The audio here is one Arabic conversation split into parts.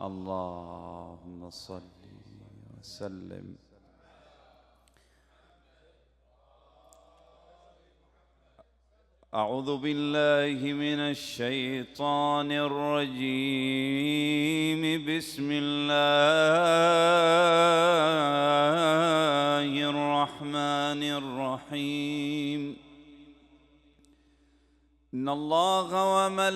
اللهم صل وسلم. أعوذ بالله من الشيطان الرجيم. بسم الله الرحمن الرحيم. إن الله وملائكته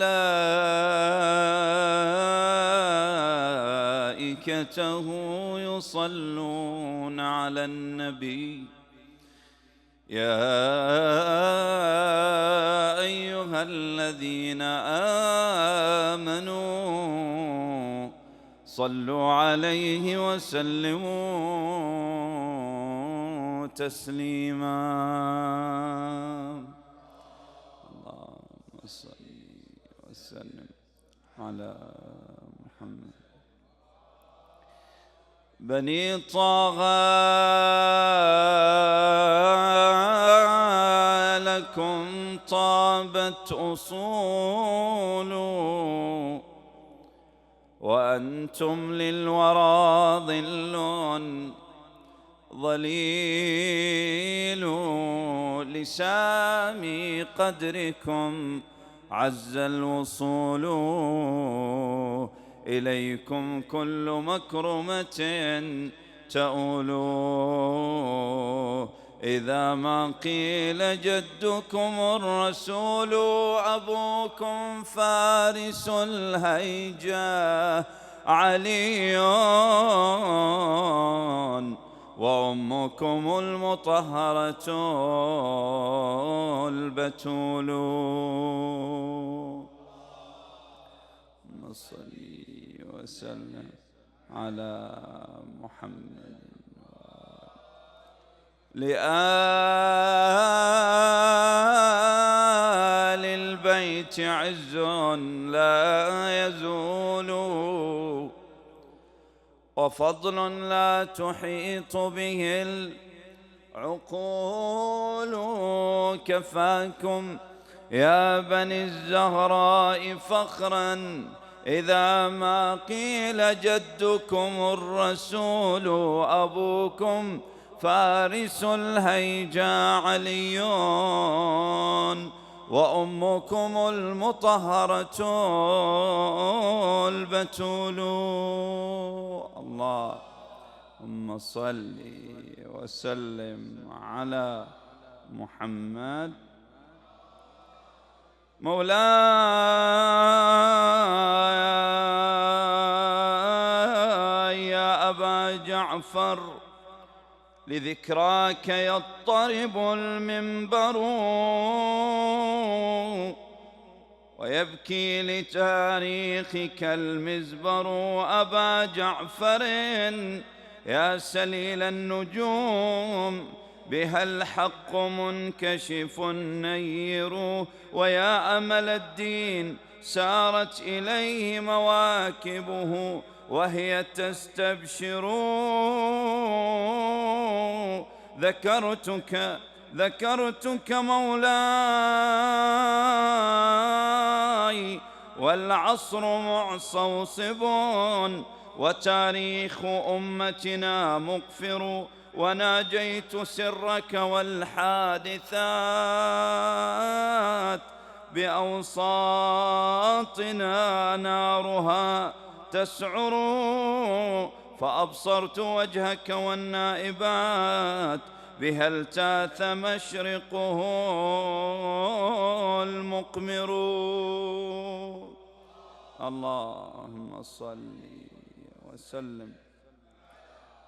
يصلون على النبي يا أيها الذين آمنوا صلوا عليه وسلموا تسليما. اللهم صل وسلم على محمد. بني طه لكم طابت أصول وأنتم للورى ظل ظليل. لسامي قدركم عز الوصول إليكم كل مكرمة تؤول. إذا ما قيل جدكم الرسول أبوكم فارس الهيجا علي وأمكم المطهرة البتول. صل وسلم على محمد. لآل البيت عز لا يزول وفضل لا تحيط به العقول. كفاكم يا بني الزهراء فخرا إذا ما قيل جدكم الرسول أبوكم فارس الهيجا علي وأمكم المطهرة البتول. اللهم صل وسلم على محمد. مولاي يا أبا جعفر لذكراك يضطرب المنبر ويبكي لتاريخك المزبر. أبا جعفر يا سليل النجوم بها الحق منكشف نير. ويا أمل الدين سارت إليه مواكبه وهي تستبشر. ذكرتك مولاي والعصر معصوصب وتاريخ أمتنا مقفر. وناجيت سرك والحادثات بأوساطنا نارها تسعر. فأبصرت وجهك والنائبات بها التاث مشرقه المقمر. اللهم صل وسلم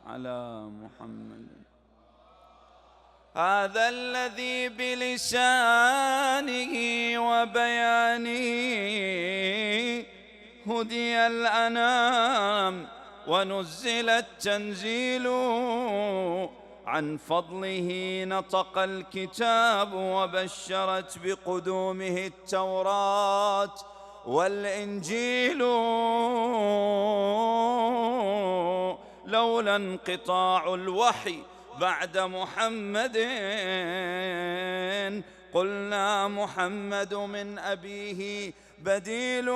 على محمد. هذا الذي بلسانه وبيانه هدي الأنام ونزل التنزيل. عن فضله نطق الكتاب وبشرت بقدومه التوراة والإنجيل. لولا انقطاع الوحي بعد محمد قلنا محمد من أبيه بديل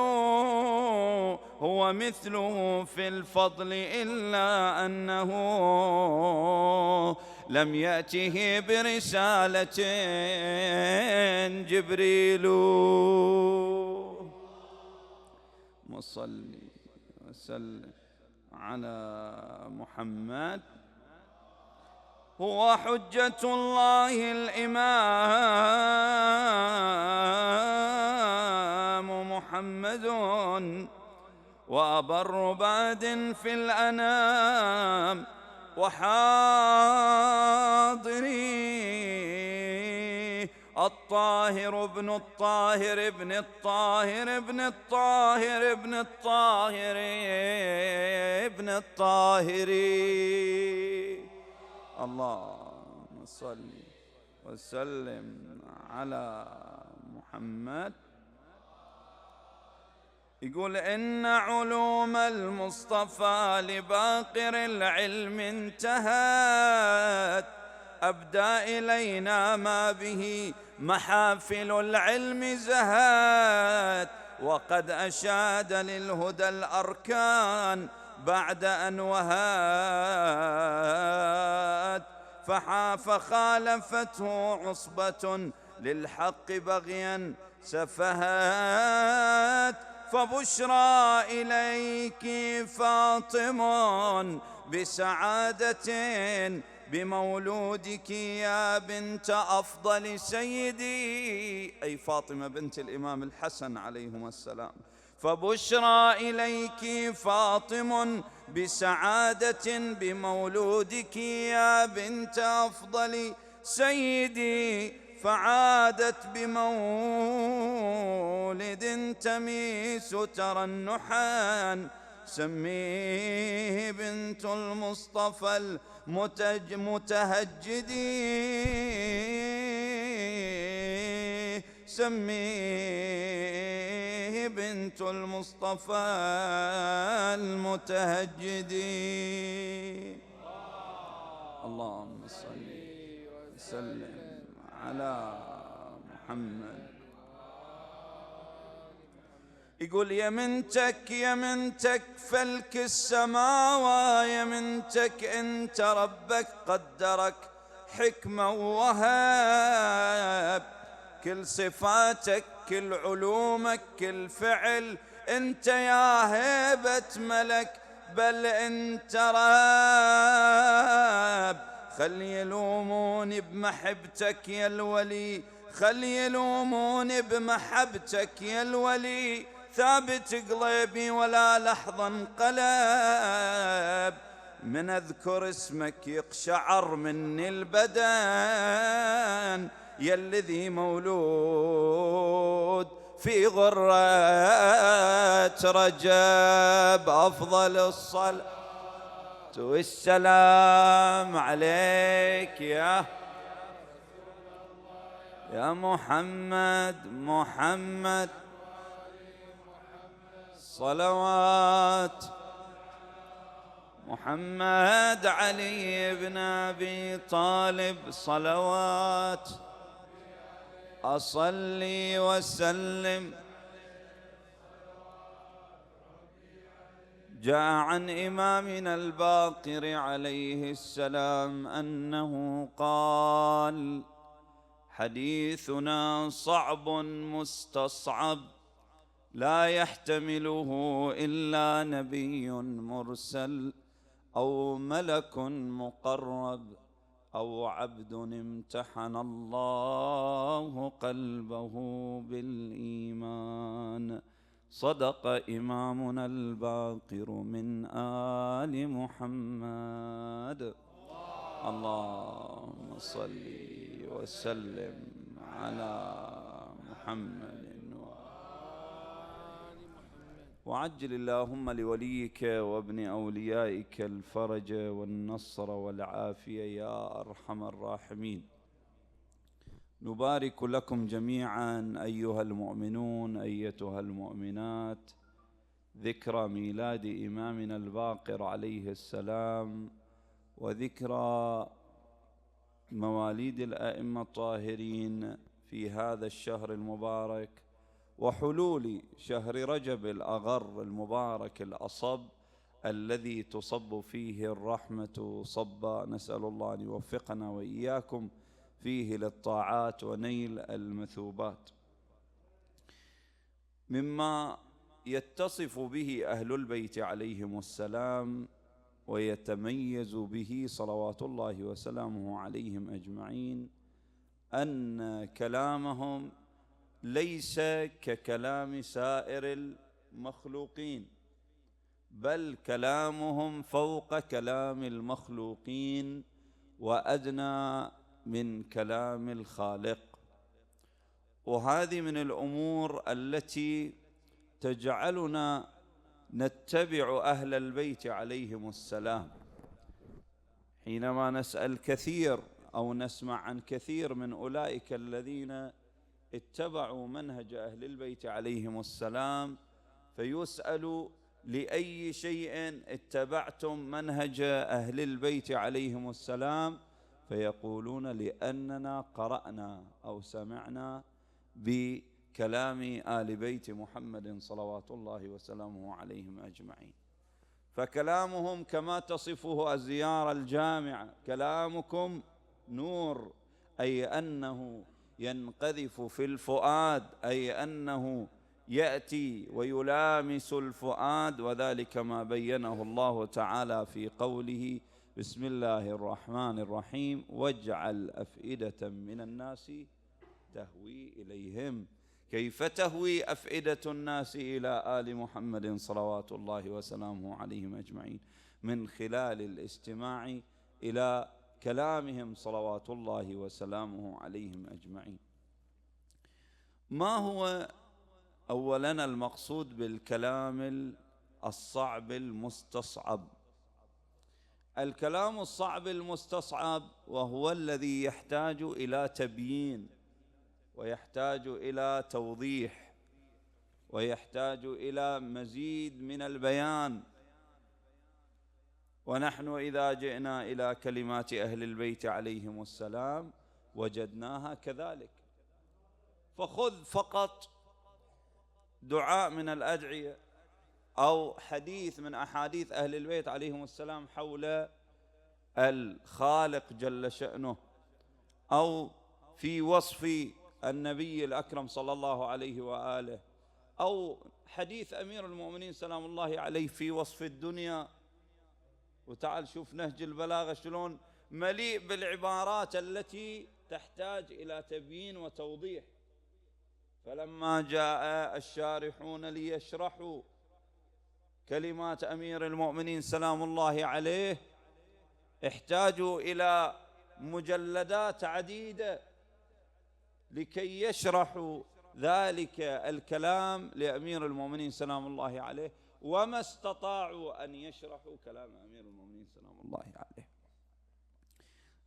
هو مثله في الفضل إلا أنه لم يأته برسالة جبريل. وصلي وسلم على محمد. هو حجة الله الإمام محمد وأبر بعد في الأنام وحاضري الطاهر ابن الطاهر ابن الطاهر ابن الطاهر ابن الطاهر ابن الطاهر. اللهم صل وسلم على محمد. يقول إن علوم المصطفى لباقر العلم انتهت، أبدى إلينا ما به محافل العلم زهت، وقد أشاد للهدى الأركان بعد أن وهات، فخالفته عصبة للحق بغيا سفهات. فبشرى إليك فاطم بسعادة بمولودك يا بنت أفضل سيدي، أي فاطمة بنت الإمام الحسن عليهما السلام. فبشرى إليك فاطم بسعادة بمولودك يا بنت أفضل سيدي، فعادت بمولد تميس ترنحا، سميه بنت المصطفى المتهجد، سميه بنت المصطفى المتهجد. اللهم صل وسلم على محمد. يقول يا منتك يا منتك فلك السماوات، يا منتك انت ربك قدرك حكمة ووهاب، كل صفاتك كل علومك كل فعل انت يا هيبة ملك، بل انت رب. خل يلوموني بمحبتك يا الولي، خل يلوموني بمحبتك يا الولي، ثابت قلبي ولا لحظة انقلب، من أذكر اسمك يقشعر مني البدن، يا الذي مولود في غرة رجب. أفضل الصلاة والسلام عليك يا محمد. صلوات محمد علي بن أبي طالب، صلوات أصلي وسلم. جاء عن إمامنا الباقر عليه السلام أنه قال: حديثنا صعب مستصعب، لا يحتمله إلا نبي مرسل أو ملك مقرب أو عبد امتحن الله قلبه بالإيمان. صدق إمامنا الباقر من آل محمد. اللهم صل وسلم على محمد وعجل اللهم لوليك وابن أوليائك الفرج والنصر والعافية يا أرحم الراحمين. نبارك لكم جميعا أيها المؤمنون أيتها المؤمنات ذكرى ميلاد إمامنا الباقر عليه السلام، وذكرى مواليد الأئمة الطاهرين في هذا الشهر المبارك، وحلول شهر رجب الأغر المبارك الأصب الذي تصب فيه الرحمة صبا، نسأل الله أن يوفقنا وإياكم فيه للطاعات ونيل المثوبات. مما يتصف به أهل البيت عليهم السلام ويتميز به صلوات الله وسلامه عليهم أجمعين أن كلامهم ليس ككلام سائر المخلوقين، بل كلامهم فوق كلام المخلوقين وأدنى من كلام الخالق. وهذه من الأمور التي تجعلنا نتبع أهل البيت عليهم السلام. حينما نسأل كثير أو نسمع عن كثير من أولئك الذين اتبعوا منهج أهل البيت عليهم السلام، فيسأل: لأي شيء اتبعتم منهج أهل البيت عليهم السلام؟ فيقولون: لأننا قرأنا أو سمعنا بكلام آل بيت محمد صلوات الله وسلامه عليهم أجمعين. فكلامهم كما تصفه الزيارة الجامعة: كلامكم نور، أي أنه ينقذف في الفؤاد، أي أنه يأتي ويلامس الفؤاد، وذلك ما بينه الله تعالى في قوله: بسم الله الرحمن الرحيم واجعل أفئدة من الناس تهوي إليهم. كيف تهوي أفئدة الناس إلى آل محمد صلوات الله وسلامه عليهم أجمعين؟ من خلال الاستماع إلى كلامهم صلوات الله وسلامه عليهم أجمعين. ما هو أولاً المقصود بالكلام الصعب المستصعب؟ الكلام الصعب المستصعب وهو الذي يحتاج إلى تبيين، ويحتاج إلى توضيح، ويحتاج إلى مزيد من البيان. ونحن إذا جئنا إلى كلمات أهل البيت عليهم السلام وجدناها كذلك. فخذ فقط دعاء من الأدعية أو حديث من أحاديث أهل البيت عليهم السلام حول الخالق جل شأنه، أو في وصف النبي الأكرم صلى الله عليه وآله، أو حديث أمير المؤمنين سلام الله عليه في وصف الدنيا. وتعال شوف نهج البلاغة شلون مليء بالعبارات التي تحتاج إلى تبيين وتوضيح. فلما جاء الشارحون ليشرحوا كلمات أمير المؤمنين سلام الله عليه احتاجوا إلى مجلدات عديدة لكي يشرحوا ذلك الكلام لأمير المؤمنين سلام الله عليه، وما استطاعوا أن يشرحوا كلام أمير المؤمنين سلام الله عليه.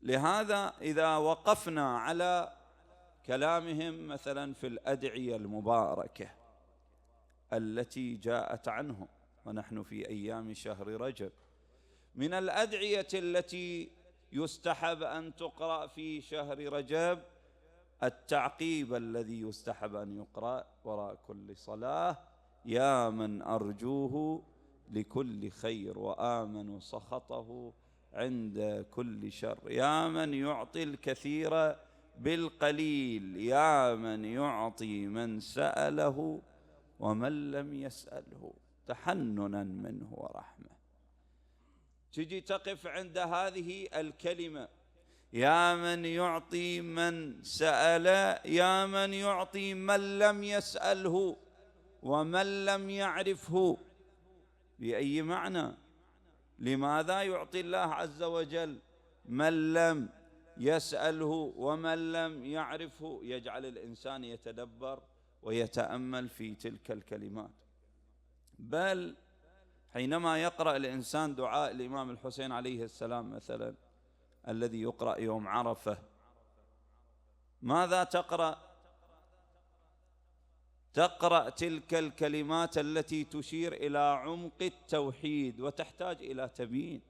لهذا إذا وقفنا على كلامهم مثلا في الأدعية المباركة التي جاءت عنهم، ونحن في أيام شهر رجب، من الأدعية التي يستحب أن تقرأ في شهر رجب التعقيب الذي يستحب أن يقرأ وراء كل صلاة: يا من أرجوه لكل خير وآمن سخطه عند كل شر، يا من يعطي الكثير بالقليل، يا من يعطي من سأله ومن لم يسأله تحننا منه ورحمة. تجي تقف عند هذه الكلمة: يا من يعطي من سأل، يا من يعطي من لم يسأله ومن لم يعرفه. بأي معنى؟ لماذا يعطي الله عز وجل من لم يسأله ومن لم يعرفه؟ يجعل الإنسان يتدبر ويتأمل في تلك الكلمات. بل حينما يقرأ الإنسان دعاء الإمام الحسين عليه السلام مثلا الذي يقرأ يوم عرفة، ماذا تقرأ؟ تقرأ تلك الكلمات التي تشير إلى عمق التوحيد وتحتاج إلى تبيين.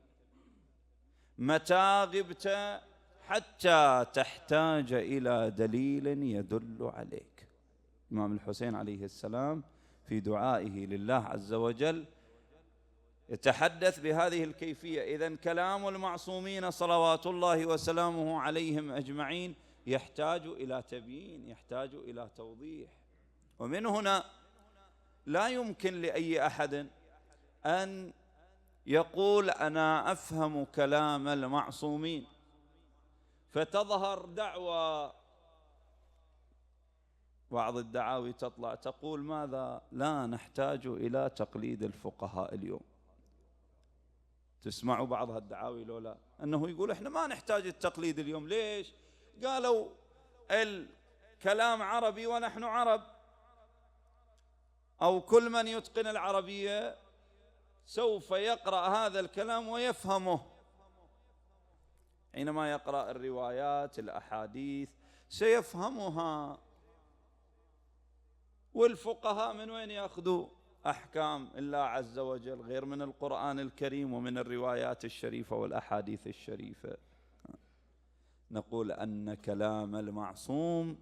متى غبت حتى تحتاج إلى دليل يدل عليك؟ الإمام الحسين عليه السلام في دعائه لله عز وجل يتحدث بهذه الكيفية. إذن كلام المعصومين صلوات الله وسلامه عليهم أجمعين يحتاج إلى تبيين، يحتاج إلى توضيح. ومن هنا لا يمكن لأي أحد أن يقول أنا أفهم كلام المعصومين، فتظهر دعوة، بعض الدعاوي تطلع تقول ماذا؟ لا نحتاج إلى تقليد الفقهاء اليوم. تسمعوا بعض هالدعاوي لو لا؟ أنه يقول إحنا ما نحتاج التقليد اليوم. ليش؟ قالوا الكلام عربي ونحن عرب، أو كل من يتقن العربية سوف يقرأ هذا الكلام ويفهمه. حينما يقرأ الروايات الأحاديث سيفهمها. والفقهاء من وين يأخذوا أحكام الله عز وجل غير من القرآن الكريم ومن الروايات الشريفة والأحاديث الشريفة؟ نقول أن كلام المعصوم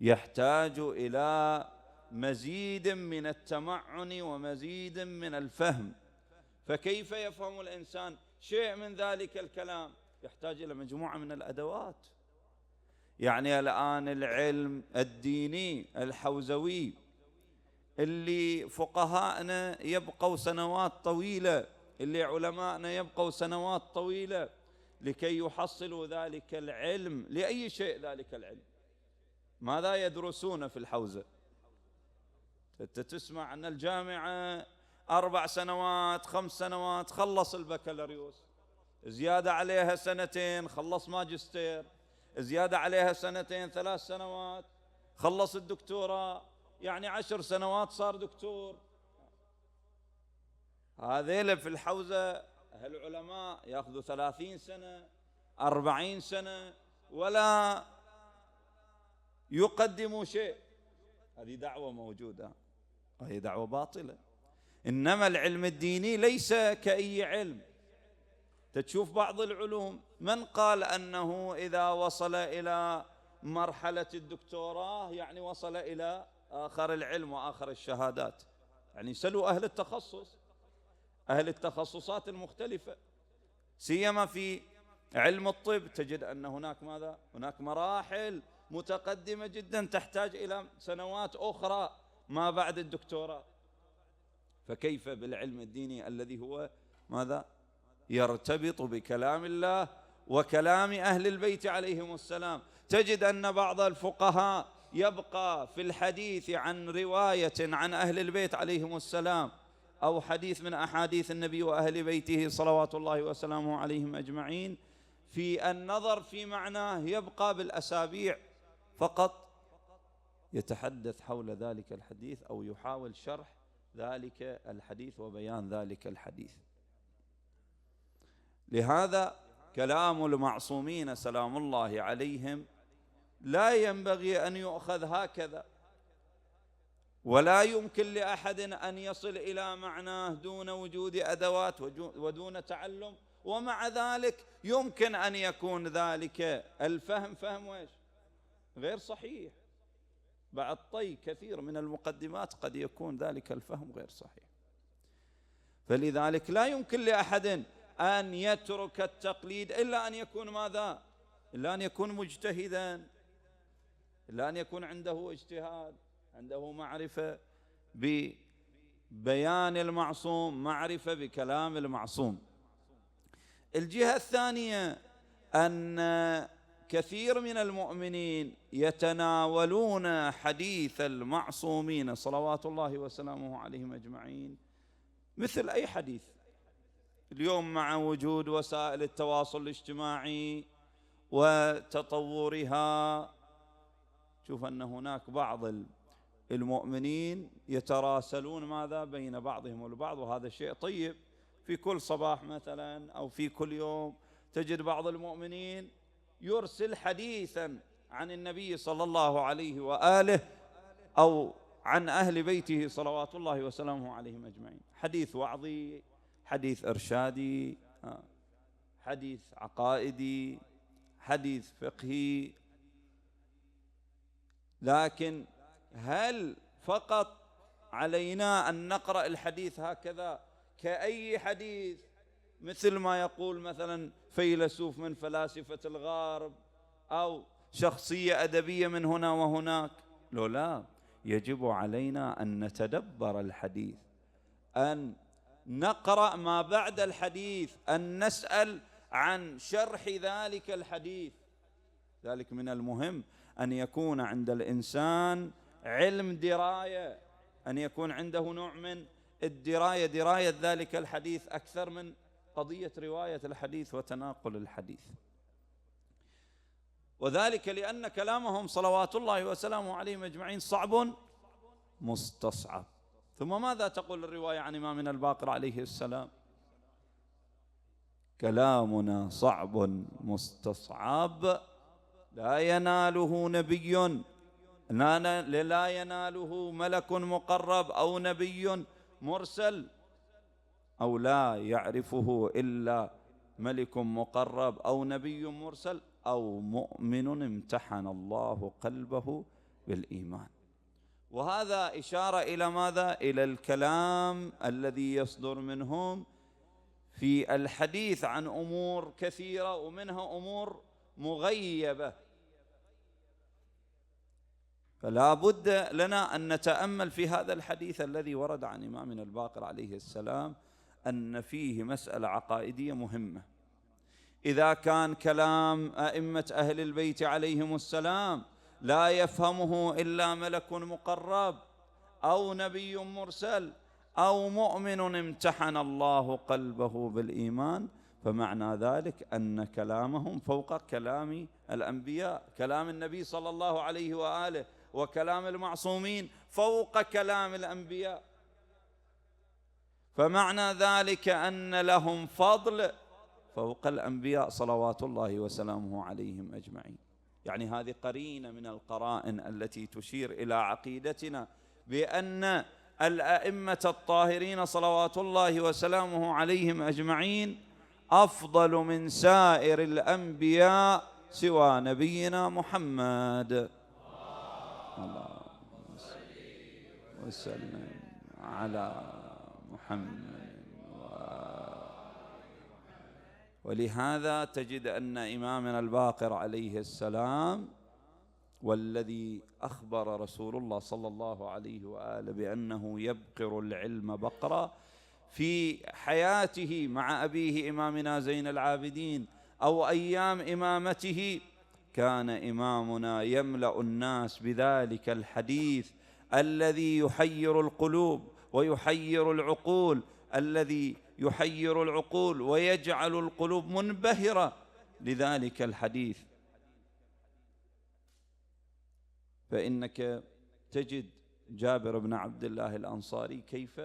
يحتاج إلى مزيد من التمعن ومزيد من الفهم. فكيف يفهم الإنسان شيء من ذلك الكلام؟ يحتاج إلى مجموعة من الأدوات. يعني الآن العلم الديني الحوزوي اللي فقهاءنا يبقوا سنوات طويلة، اللي علماءنا يبقوا سنوات طويلة لكي يحصلوا ذلك العلم. لأي شيء ذلك العلم؟ ماذا يدرسون في الحوزة؟ أنت تسمع أن الجامعة 4 سنوات 5 سنوات خلص البكالوريوس، زيادة عليها 2 خلص ماجستير، زيادة عليها 2 3 سنوات خلص الدكتوراه، يعني 10 سنوات صار دكتور. هذيل في الحوزة العلماء يأخذوا 30 سنة 40 سنة ولا يقدموا شيء. هذه دعوة موجودة، وهي دعوة باطلة. إنما العلم الديني ليس كأي علم. تشوف بعض العلوم من قال أنه إذا وصل إلى مرحلة الدكتوراه يعني وصل إلى آخر العلم وآخر الشهادات؟ يعني سلوا أهل التخصص، أهل التخصصات المختلفة، سيما في علم الطب تجد أن هناك ماذا؟ هناك مراحل متقدمة جدا تحتاج إلى سنوات أخرى ما بعد الدكتوراه. فكيف بالعلم الديني الذي هو ماذا؟ يرتبط بكلام الله وكلام أهل البيت عليهم السلام. تجد أن بعض الفقهاء يبقى في الحديث عن رواية عن أهل البيت عليهم السلام أو حديث من أحاديث النبي وأهل بيته صلوات الله وسلامه عليهم أجمعين في النظر في معناه يبقى بالأسابيع فقط يتحدث حول ذلك الحديث أو يحاول شرح ذلك الحديث وبيان ذلك الحديث. لهذا كلام المعصومين سلام الله عليهم لا ينبغي أن يؤخذ هكذا، ولا يمكن لأحد أن يصل إلى معناه دون وجود أدوات ودون تعلم. ومع ذلك يمكن أن يكون ذلك الفهم فهم ويش غير صحيح. بعد طي كثير من المقدمات قد يكون ذلك الفهم غير صحيح. فلذلك لا يمكن لأحد أن يترك التقليد إلا أن يكون ماذا؟ إلا أن يكون مجتهدا، إلا أن يكون عنده اجتهاد، عنده معرفة ببيان المعصوم، معرفة بكلام المعصوم. الجهة الثانية أن كثير من المؤمنين يتناولون حديث المعصومين صلوات الله وسلامه عليهم أجمعين مثل أي حديث. اليوم مع وجود وسائل التواصل الاجتماعي وتطورها شوف أن هناك بعض المؤمنين يتراسلون ماذا بين بعضهم البعض، وهذا شيء طيب. في كل صباح مثلا أو في كل يوم تجد بعض المؤمنين يرسل حديثا عن النبي صلى الله عليه وآله أو عن أهل بيته صلوات الله وسلامه عليهم أجمعين، حديث وعظي، حديث إرشادي، حديث عقائدي، حديث فقهي. لكن هل فقط علينا أن نقرأ الحديث هكذا كأي حديث، مثل ما يقول مثلا فيلسوف من فلاسفة الغرب أو شخصية أدبية من هنا وهناك؟ لا، يجب علينا أن نتدبر الحديث، أن نقرأ ما بعد الحديث، أن نسأل عن شرح ذلك الحديث. ذلك من المهم أن يكون عند الإنسان علم دراية، أن يكون عنده نوع من الدراية، دراية ذلك الحديث أكثر من قضية رواية الحديث وتناقل الحديث. وذلك لأن كلامهم صلوات الله وسلامه عليهم أجمعين صعب مستصعب. ثم ماذا تقول الرواية عن إمامنا الباقر عليه السلام؟ كلامنا صعب مستصعب لا يناله نبي، لا يناله ملك مقرب أو نبي مرسل، أو لا يعرفه إلا ملك مقرب أو نبي مرسل أو مؤمن امتحن الله قلبه بالإيمان. وهذا إشارة إلى ماذا؟ إلى الكلام الذي يصدر منهم في الحديث عن أمور كثيرة، ومنها أمور مغيبة. فلا بد لنا أن نتأمل في هذا الحديث الذي ورد عن إمامنا الباقر عليه السلام، أن فيه مسألة عقائدية مهمة. إذا كان كلام أئمة أهل البيت عليهم السلام لا يفهمه إلا ملك مقرب أو نبي مرسل أو مؤمن امتحن الله قلبه بالإيمان، فمعنى ذلك أن كلامهم فوق كلام الأنبياء، كلام النبي صلى الله عليه وآله وكلام المعصومين فوق كلام الأنبياء. فمعنى ذلك أن لهم فضل فوق الأنبياء صلوات الله وسلامه عليهم أجمعين. يعني هذه قرينة من القرائن التي تشير إلى عقيدتنا بأن الأئمة الطاهرين صلوات الله وسلامه عليهم أجمعين أفضل من سائر الأنبياء سوى نبينا محمد. اللهم صل وسلم على محمد. ولهذا تجد أن إمامنا الباقر عليه السلام، والذي أخبر رسول الله صلى الله عليه وآله بأنه يبقر العلم بقرا في حياته مع أبيه إمامنا زين العابدين أو أيام إمامته، كان إمامنا يملأ الناس بذلك الحديث الذي يحير القلوب ويحير العقول، الذي يحير العقول ويجعل القلوب منبهرة لذلك الحديث. فإنك تجد جابر بن عبد الله الأنصاري كيف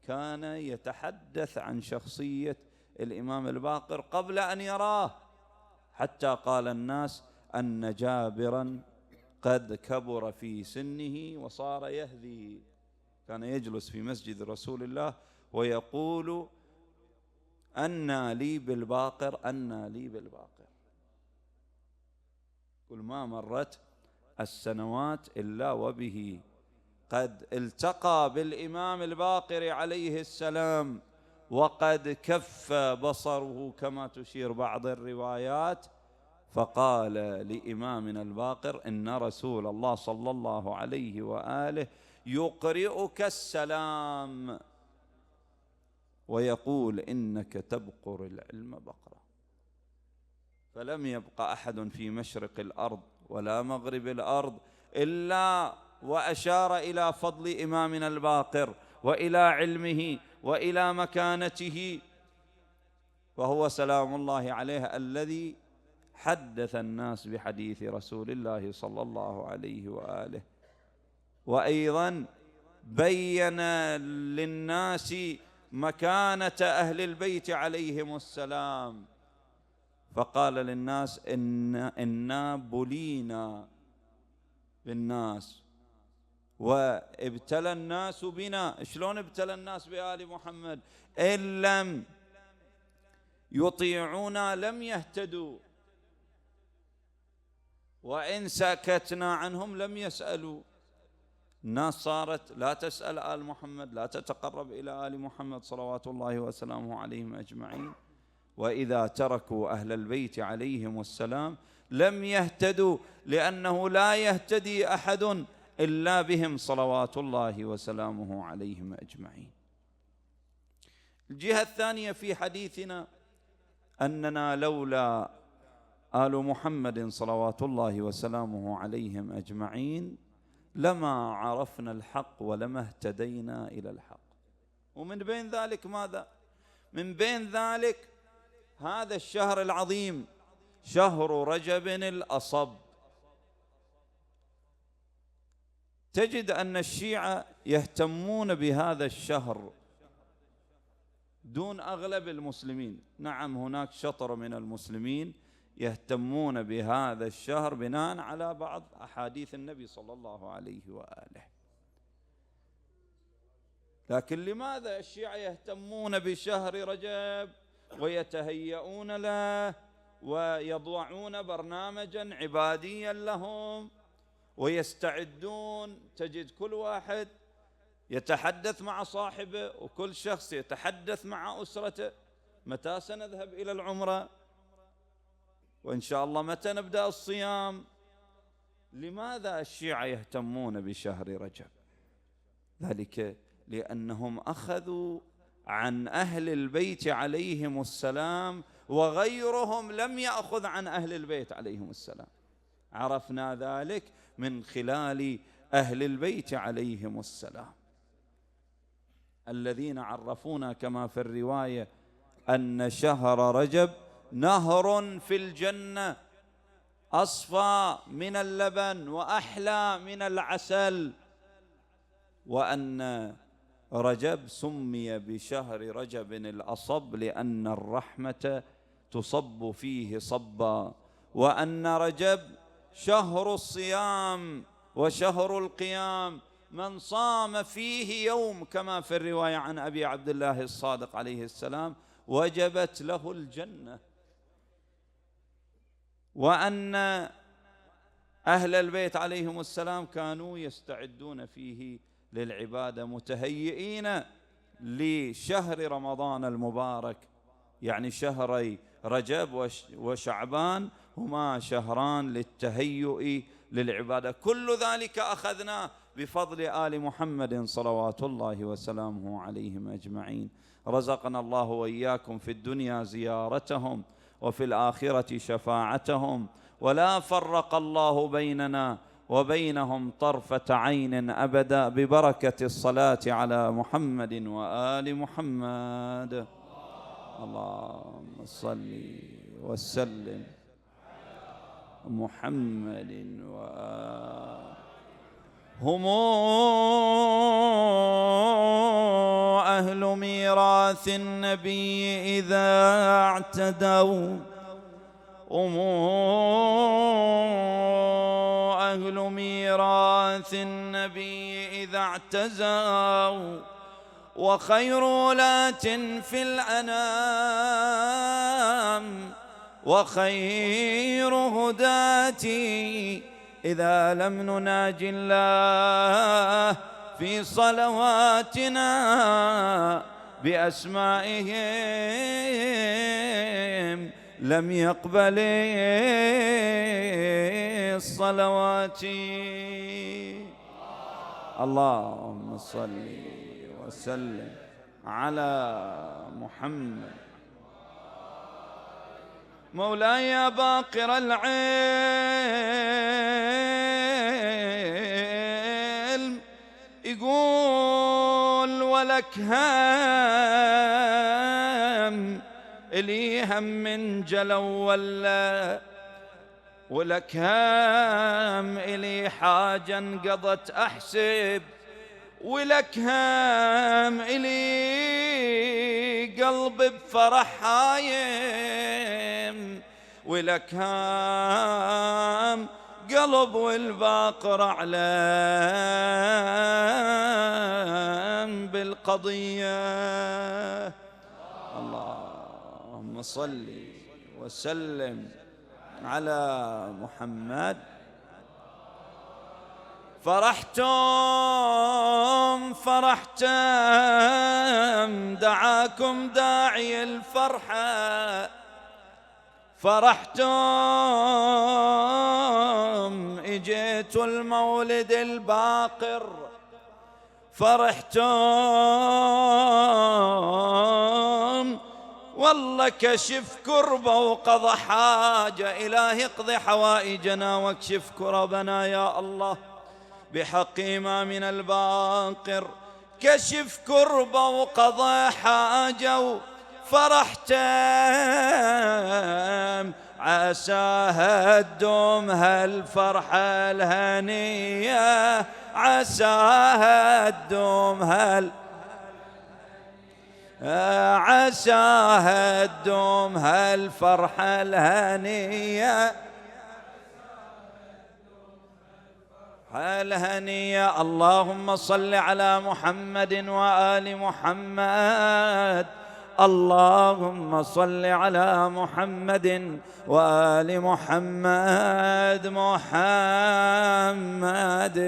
كان يتحدث عن شخصية الإمام الباقر قبل أن يراه، حتى قال الناس أن جابرا قد كبر في سنه وصار يهذي. كان يجلس في مسجد رسول الله ويقول أنى لي بالباقر، أنى لي بالباقر. كل ما مرت السنوات إلا وبه قد التقى بالإمام الباقر عليه السلام، وقد كف بصره كما تشير بعض الروايات، فقال لإمامنا الباقر إن رسول الله صلى الله عليه وآله يقرئك السلام ويقول إنك تبقر العلم بقرا. فلم يبق أحد في مشرق الأرض ولا مغرب الأرض إلا وأشار إلى فضل إمامنا الباقر وإلى علمه وإلى مكانته، وهو سلام الله عليه الذي حدث الناس بحديث رسول الله صلى الله عليه وآله، وأيضا بين للناس مكانة أهل البيت عليهم السلام، فقال للناس إنا بلينا بالناس وابتلى الناس بنا. شلون ابتلى الناس بآل محمد؟ إن لم يطيعونا لم يهتدوا، وإن سكتنا عنهم لم يسألوا. الناس صارت لا تسأل آل محمد، لا تتقرب إلى آل محمد صلوات الله وسلامه عليهم أجمعين. وإذا تركوا أهل البيت عليهم السلام لم يهتدوا، لأنه لا يهتدي أحد إلا بهم صلوات الله وسلامه عليهم أجمعين. الجهة الثانية في حديثنا أننا لولا آل محمد صلوات الله وسلامه عليهم أجمعين لما عرفنا الحق ولما اهتدينا إلى الحق. ومن بين ذلك ماذا؟ من بين ذلك هذا الشهر العظيم شهر رجب الأصب. تجد أن الشيعة يهتمون بهذا الشهر دون أغلب المسلمين. نعم هناك شطر من المسلمين يهتمون بهذا الشهر بناء على بعض أحاديث النبي صلى الله عليه وآله، لكن لماذا الشيعة يهتمون بشهر رجب ويتهيئون له ويضعون برنامجا عباديا لهم ويستعدون؟ تجد كل واحد يتحدث مع صاحبه وكل شخص يتحدث مع أسرته: متى سنذهب إلى العمرة؟ وإن شاء الله متى نبدأ الصيام؟ لماذا الشيعة يهتمون بشهر رجب؟ ذلك لأنهم أخذوا عن أهل البيت عليهم السلام، وغيرهم لم يأخذ عن أهل البيت عليهم السلام. عرفنا ذلك من خلال أهل البيت عليهم السلام الذين عرفونا كما في الرواية أن شهر رجب نهر في الجنة أصفى من اللبن وأحلى من العسل، وأن رجب سمي بشهر رجب الأصب لأن الرحمة تصب فيه صبا، وأن رجب شهر الصيام وشهر القيام، من صام فيه يوم كما في الرواية عن أبي عبد الله الصادق عليه السلام وجبت له الجنة. وأن أهل البيت عليهم السلام كانوا يستعدون فيه للعبادة متهيئين لشهر رمضان المبارك، يعني شهري رجب وشعبان هما شهران للتهيؤ للعبادة. كل ذلك أخذناه بفضل آل محمد صلوات الله وسلامه عليهم أجمعين. رزقنا الله وإياكم في الدنيا زيارتهم وفي الآخرة شفاعتهم، ولا فرق الله بيننا وبينهم طرفة عين أبدا، ببركة الصلاة على محمد وآل محمد. اللهم صل وسلم محمد وآل. هم أهل ميراث النبي إذا اعتدوا، هم أهل ميراث النبي إذا اعتزوا، وخير ولاة في الأنام، وخير هداتي إذا لم نناجي الله في صلواتنا بأسمائهم لم يقبل الصلوات. اللهم صل وسلم على محمد. مولاي يا باقر العلم يقول ولك هم إلي هم من جلو ولا، ولك هم إلي حاجة انقضت أحسب، ولك هم إلي قلب بفرح هايم، ولك هم قلب والباقر أعلم بالقضية. اللهم صل وسلم على محمد. فرحتم فرحتم دعاكم داعي الفرحة، فرحتم اجيتوا المولد الباقر، فرحتم والله كشف كربة وقضى حاجة. إلهي اقضي حوائجنا واكشف كربنا يا الله بحق إمامنا الباقر. كشف كربة وقضى حاجة فرحتم، عساها تدوم هالفرحة الهنية، عساها تدوم عساها تدوم هالفرحة الهنية الهنية. اللهم صل على محمد وآل محمد، اللهم صل على محمد وآل محمد. محمد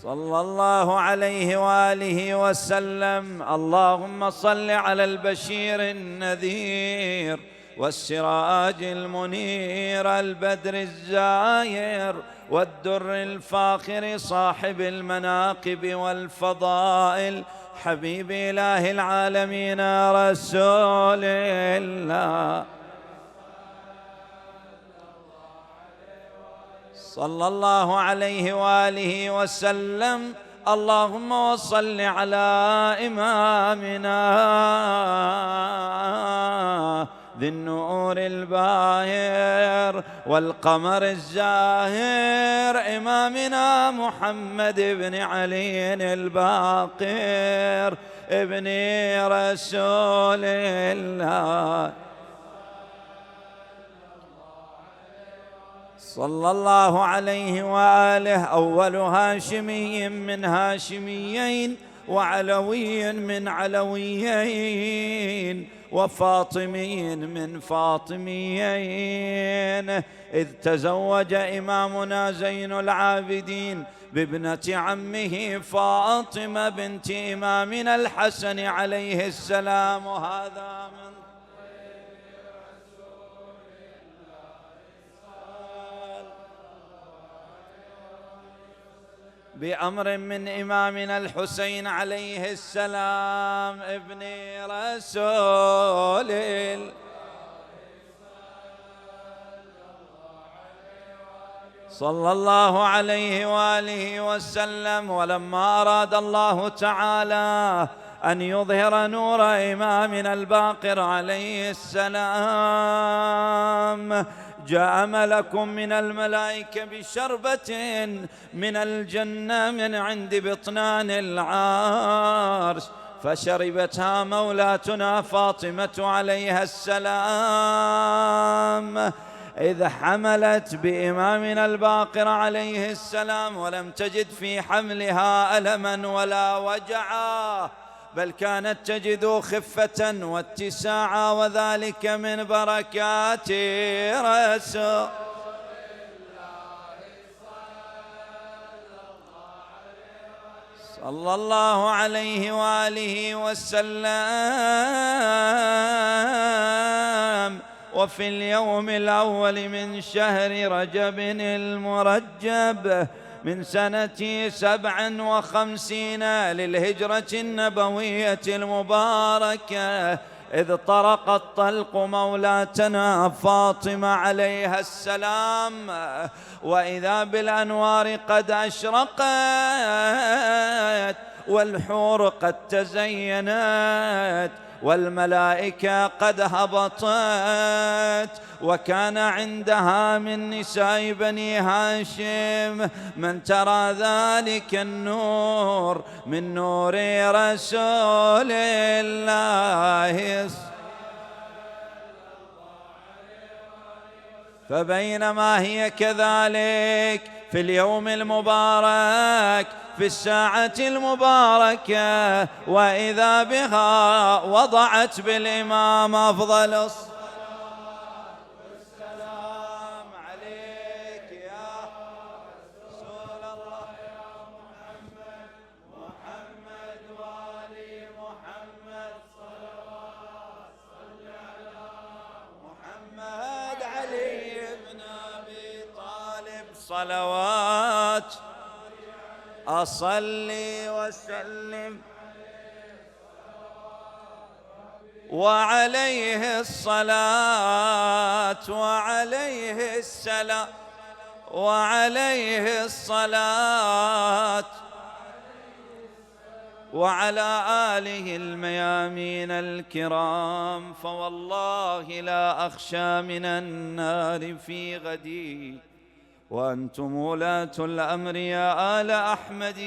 صلى الله عليه وآله وسلم. اللهم صل على البشير النذير والسراج المنير، البدر الزاهر والدر الفاخر، صاحب المناقب والفضائل، حبيب إله العالمين رسول الله صلى الله عليه وآله وسلم. اللهم وصل على إمامنا ذي النور الباهر والقمر الزاهر، إمامنا محمد بن علي الباقر ابن رسول الله صلى الله عليه وآله. أول هاشمي من هاشميين، وعلوي من علويين، وفاطمي من فاطميين، إذ تزوج إمامنا زين العابدين بابنة عمه فاطمة بنت إمامنا الحسن عليه السلام. وهذا من بأمر من إمامنا الحسين عليه السلام ابن رسول الله صلى الله عليه وآله وسلم. ولما أراد الله تعالى أن يظهر نور إمامنا الباقر عليه السلام، جاء ملك من الملائكة بشربة من الجنة من عند بطنان العرش، فشربتها مولاتنا فاطمة عليها السلام، إذ حملت بإمامنا الباقر عليه السلام، ولم تجد في حملها ألما ولا وجعا، بل كانت تجد خفة واتساعا، وذلك من بركات رسول صلى الله عليه وآله وسلم. وفي اليوم الأول من شهر رجب المرجب من سنة 57 للهجرة النبوية المباركة، إذ طرق الطلق مولاتنا فاطمة عليها السلام، وإذا بالأنوار قد أشرقت، والحور قد تزينت، والملائكة قد هبطت، وكان عندها من نساء بني هاشم من ترى ذلك النور من نور رسول الله. فبينما هي كذلك في اليوم المبارك في الساعة المباركة، وإذا بها وضعت بالإمام أفضل الصلاة والسلام عليه الصلوات أصلي وسلم وعليه الصلاة وعليه السلام وعليه الصلاة وعلى آله الميامين الكرام. فوالله لا أخشى من النار في غدي وأنتم ولاة الأمر يا آل أحمد.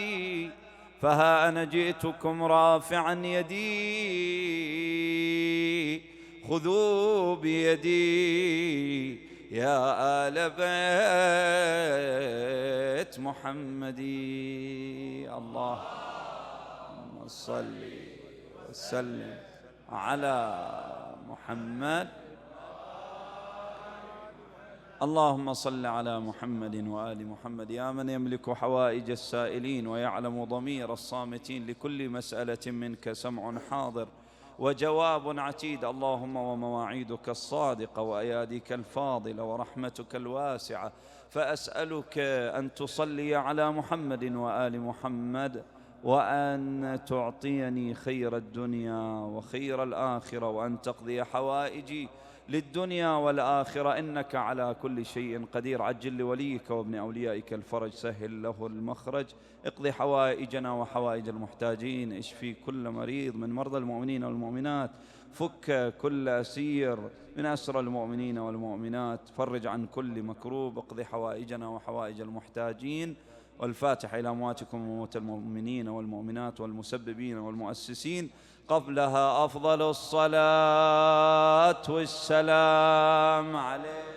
فها أنا جئتكم رافعا يدي خذوا بيدي يا آل بيت محمد. اللهم صل وسلم على محمد. اللهم صل على محمد وآل محمد. يا من يملك حوائج السائلين ويعلم ضمير الصامتين، لكل مسألة منك سمع حاضر وجواب عتيد. اللهم ومواعيدك الصادقة وأياديك الفاضلة ورحمتك الواسعة، فأسألك أن تصلي على محمد وآل محمد، وأن تعطيني خير الدنيا وخير الآخرة، وأن تقضي حوائجي للدنيا والآخرة، إنك على كل شيء قدير. عجل لوليك وابن أوليائك الفرج، سهل له المخرج، اقضي حوائجنا وحوائج المحتاجين، اشفي كل مريض من مرضى المؤمنين والمؤمنات، فك كل أسير من أسرى المؤمنين والمؤمنات، فرج عن كل مكروب، اقضي حوائجنا وحوائج المحتاجين. والفاتحة إلى أمواتكم وموت المؤمنين والمؤمنات والمسببين والمؤسسين. قبلها أفضل الصلاة والسلام عليه.